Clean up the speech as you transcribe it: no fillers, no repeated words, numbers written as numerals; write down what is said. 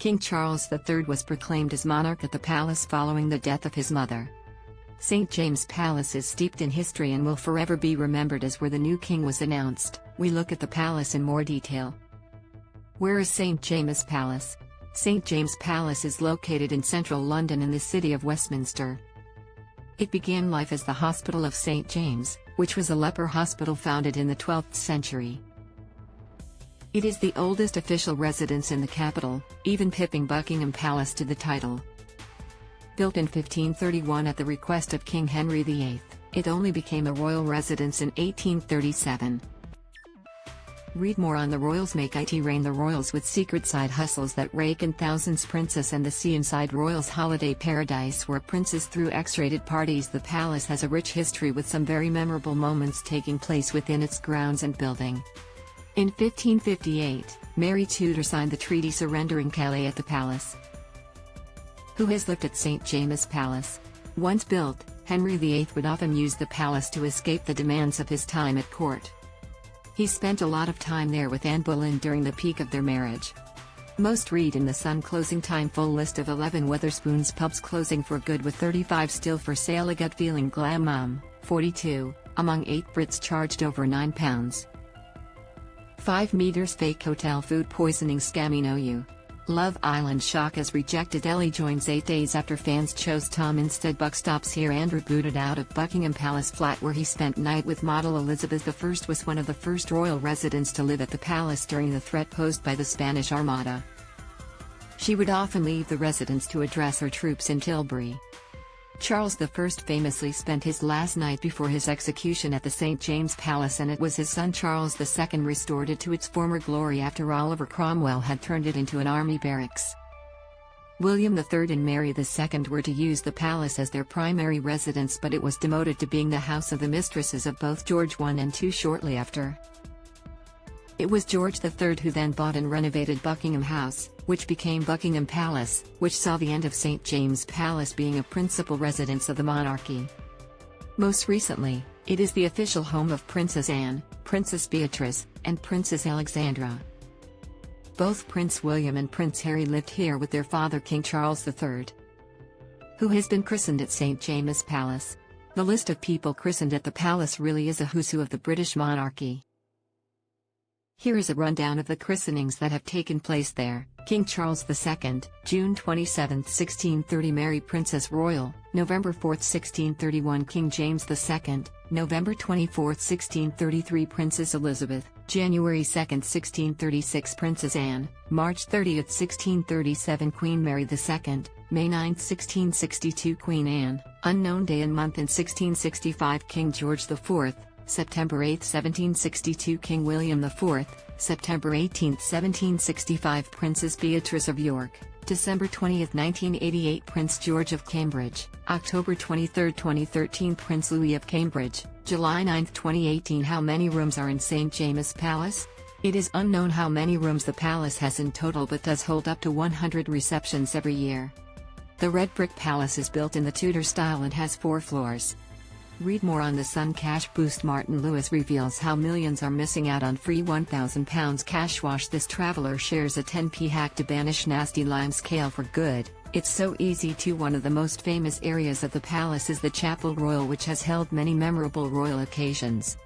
King Charles III was proclaimed as monarch at the palace following the death of his mother. St. James' Palace is steeped in history and will forever be remembered as where the new king was announced. We look at the palace in more detail. Where is St. James' Palace? St. James' Palace is located in central London in the city of Westminster. It began life as the Hospital of St. James, which was a leper hospital founded in the 12th century. It is the oldest official residence in the capital, even pipping Buckingham Palace to the title. Built in 1531 at the request of King Henry VIII, it only became a royal residence in 1837. Read more on the royals make it rain. The royals with secret side hustles that rake in thousands. Princess and the Sea inside royals holiday paradise where princes threw X-rated parties. The palace has a rich history with some very memorable moments taking place within its grounds and building. In 1558, Mary Tudor signed the treaty surrendering Calais at the palace. Who has lived at St. James' Palace? Once built, Henry VIII would often use the palace to escape the demands of his time at court. He spent a lot of time there with Anne Boleyn during the peak of their marriage. Most read in the Sun closing time full list of 11 Wetherspoons pubs closing for good with 35 still for sale. A gut feeling glam 42, among 8 Brits charged over £9. 5 meters fake hotel food poisoning scamming OU. Love Island shock as rejected Ellie joins 8 days after fans chose Tom instead. Buck stops here. Andrew booted out of Buckingham Palace flat where he spent night with model Elizabeth I was one of the first royal residents to live at the palace during the threat posed by the Spanish Armada. She would often leave the residence to address her troops in Tilbury. Charles I famously spent his last night before his execution at the St. James' Palace, and it was his son Charles II restored it to its former glory after Oliver Cromwell had turned it into an army barracks. William III and Mary II were to use the palace as their primary residence, but it was demoted to being the house of the mistresses of both George I and II shortly after. It was George III who then bought and renovated Buckingham House, which became Buckingham Palace, which saw the end of St. James' Palace being a principal residence of the monarchy. Most recently, it is the official home of Princess Anne, Princess Beatrice, and Princess Alexandra. Both Prince William and Prince Harry lived here with their father King Charles III. Who has been christened at St. James' Palace? The list of people christened at the palace really is a who's who of the British monarchy. Here is a rundown of the christenings that have taken place there. King Charles II, June 27, 1630 Mary Princess Royal, November 4, 1631 King James II, November 24, 1633 Princess Elizabeth, January 2, 1636 Princess Anne, March 30, 1637 Queen Mary II, May 9, 1662 Queen Anne, unknown day and month in 1665 King George IV, September 8, 1762 King William IV, September 18, 1765 Princess Beatrice of York, December 20, 1988 Prince George of Cambridge, October 23, 2013 Prince Louis of Cambridge, July 9, 2018 How many rooms are in St. James' Palace? It is unknown how many rooms the palace has in total, but does hold up to 100 receptions every year. The red brick palace is built in the Tudor style and has 4 floors. Read more on the Sun cash boost. Martin Lewis reveals how millions are missing out on free £1,000 cash wash. This traveler shares a 10p hack to banish nasty lime scale for good. It's so easy to. One of the most famous areas of the palace is the Chapel Royal, which has held many memorable royal occasions.